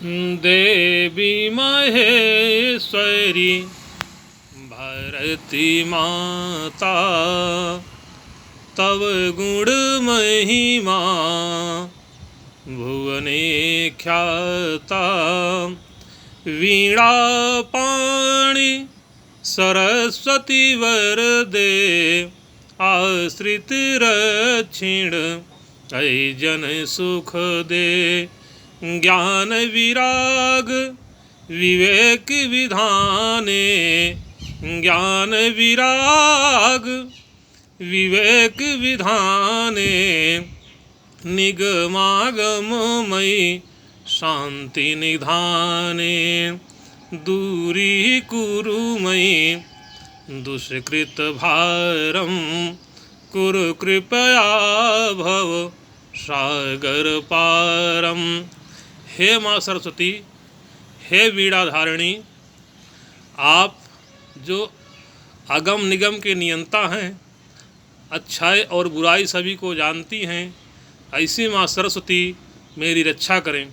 देवी महेश्वरी भारती माता, तव गुण महिमा भुवने ख्याता। वीणा पाणि सरस्वती वरदे, आश्रित रक्षिण ऐ जन सुख दे। ज्ञान विराग विवेक विधाने, ज्ञान विराग विवेक विधाने। निगमागममयि शांति निधाने, दूरी कुरु मयि दुष्कृत भारम। कुरु कृपया भव सागर पारम। हे माँ सरस्वती, हे वीणा धारिणी, आप जो अगम निगम के नियंता हैं, अच्छाई और बुराई सभी को जानती हैं, ऐसी माँ सरस्वती मेरी रक्षा करें।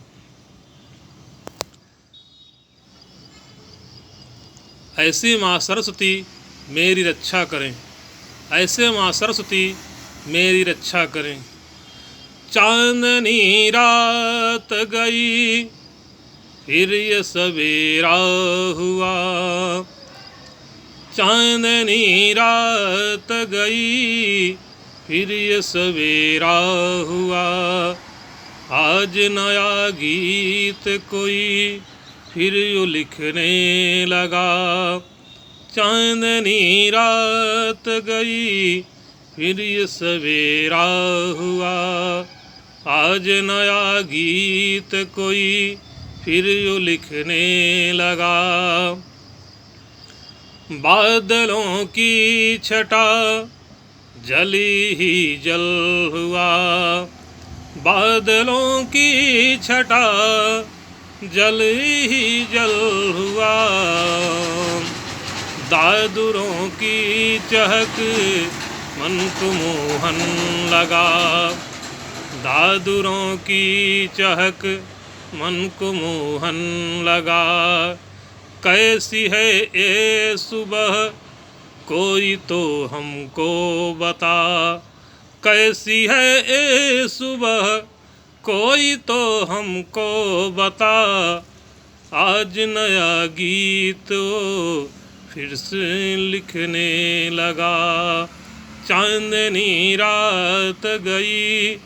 ऐसी माँ सरस्वती मेरी रक्षा करें। ऐसे माँ सरस्वती मेरी रक्षा करें। चांदनी रात गई फिर ये सवेरा हुआ, चांदनी रात गई फिर ये सवेरा हुआ। आज नया गीत कोई फिर यूँ लिखने लगा। चांदनी रात गई फिर ये सवेरा हुआ। आज नया गीत कोई फिर यूँ लिखने लगा। बादलों की छटा जली ही जल हुआ, बादलों की छटा जल ही जल हुआ। दादुरों की चहक मन को मोहन लगा, दादुरों की चहक मन को मोहन लगा। कैसी है ये सुबह कोई तो हमको बता, कैसी है ये सुबह कोई तो हमको बता। आज नया गीत फिर से लिखने लगा। चांदनी रात गई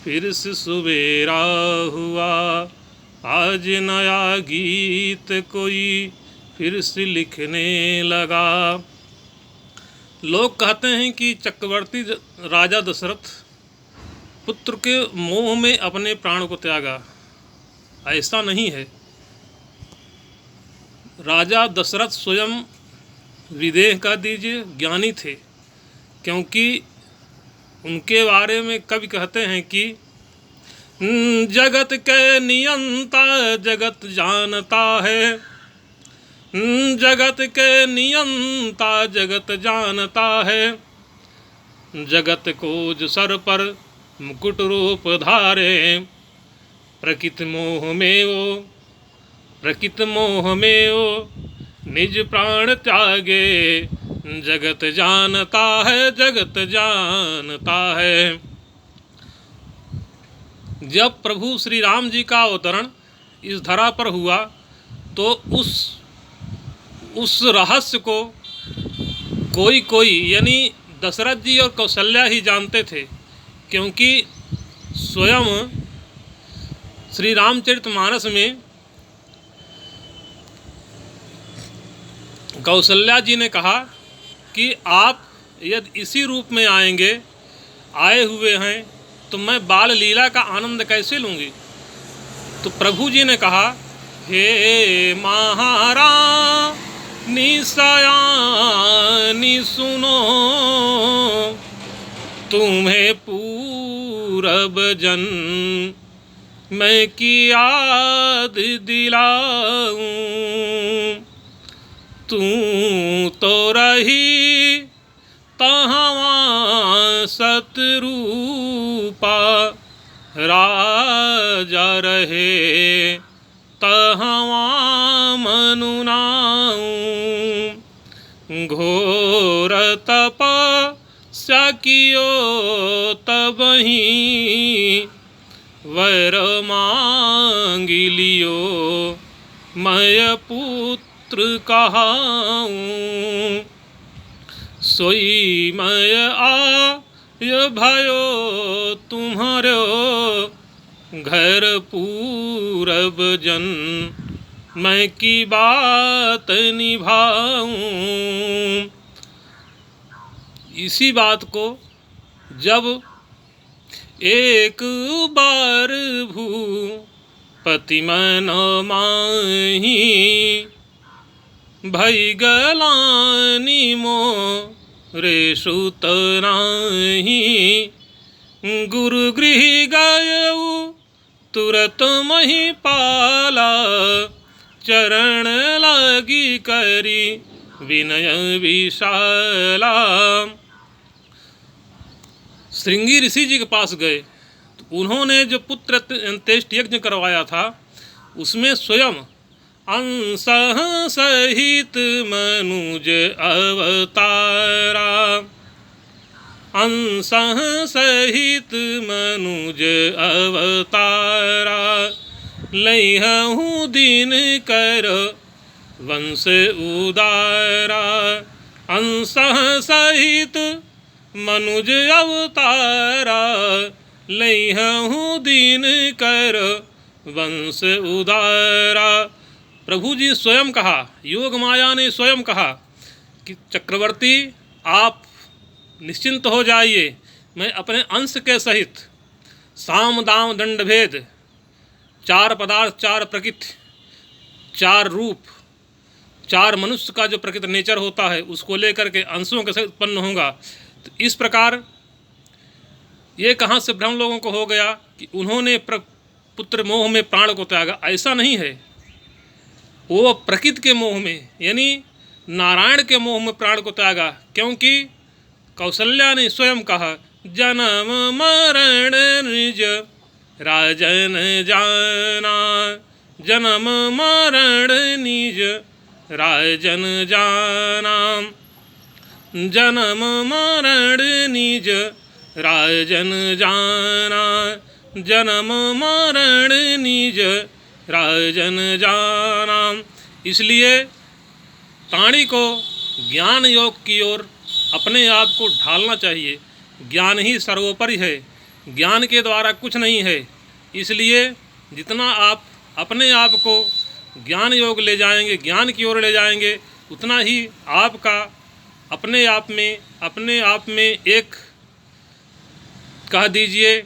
फिर से सवेरा हुआ। आज नया गीत कोई फिर से लिखने लगा। लोग कहते हैं कि चक्रवर्ती राजा दशरथ पुत्र के मोह में अपने प्राण को त्यागा। ऐसा नहीं है। राजा दशरथ स्वयं विदेह का दीजिए ज्ञानी थे, क्योंकि उनके बारे में कवि कहते हैं कि जगत के नियंता जगत जानता है, जगत के नियंता जगत जानता है। जगत को जो सर पर मुकुट रूप धारे, प्रकृति मोह में वो प्रकृति मोह में वो निज प्राण त्यागे। जगत जानता है जगत जानता है। जब प्रभु श्री राम जी का अवतरण इस धरा पर हुआ तो उस रहस्य को कोई यानी दशरथ जी और कौशल्या ही जानते थे, क्योंकि स्वयं श्री रामचरितमानस में कौशल्या जी ने कहा कि आप यदि इसी रूप में आए हुए हैं तो मैं बाल लीला का आनंद कैसे लूँगी। तो प्रभु जी ने कहा, हे महारानी सयानी सुनो, तुम्हें पूरब जन्म की याद दिलाऊं। तू तो रही तहाँ सतरूपा, राजा रहे तहवा मनुनाऊं, घोर तपस्या कियो तबही, वर मांगी लियो मैं पुत्र कहाऊं। सोई मैं आय भयो तुम्हारो, घर पूरब जन मैं की बात निभाऊं। इसी बात को जब एक बार भूपति मन माही, भई गलानी मोरे सुत नाही। गुरु गृह गयऊ तुरत महिपाला, चरण लागी करी विनय विशाला। श्रृंगी ऋषि जी के पास गए तो उन्होंने जो पुत्र अंत्येष्टि यज्ञ करवाया था उसमें स्वयं अंश सहित मनुज अवतारा, अंश सहित मनुज अवतारा। लइहूँ दिन कर वंश उदारा, अंश सहित मनुज अवतारा। लइहूँ दिन कर वंश उदारा। प्रभु जी स्वयं कहा, योग माया ने स्वयं कहा कि चक्रवर्ती आप निश्चिंत हो जाइए, मैं अपने अंश के सहित साम दाम दंड भेद, 4 पदार्थ 4 प्रकृति 4 रूप 4 मनुष्य का जो प्रकृति नेचर होता है उसको लेकर के अंशों के सहित उत्पन्न होगा। तो इस प्रकार ये कहाँ से भ्रम लोगों को हो गया कि उन्होंने पुत्र मोह में प्राण को त्यागा। ऐसा नहीं है, वो प्रकृति के मोह में यानी नारायण के मोह में प्राण को त्यागा। क्योंकि कौशल्या ने स्वयं कहा, जन्म मरण निज राजन जाना, जन्म मरण निज राजन जाना, जन्म मरण निज राजन जाना, जन्म मरण निज राजन जाना। इसलिए प्राणी को ज्ञान योग की ओर अपने आप को ढालना चाहिए। ज्ञान ही सर्वोपरि है, ज्ञान के द्वारा कुछ नहीं है। इसलिए जितना आप अपने आप को ज्ञान योग ले जाएंगे, ज्ञान की ओर ले जाएंगे, उतना ही आपका अपने आप में एक कह दीजिए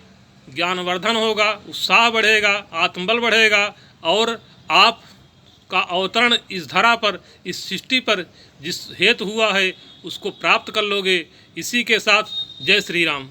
ज्ञानवर्धन होगा, उत्साह बढ़ेगा, आत्मबल बढ़ेगा और आपका अवतरण इस धरा पर, इस सृष्टि पर जिस हेतु हुआ है उसको प्राप्त कर लोगे। इसी के साथ जय श्री राम।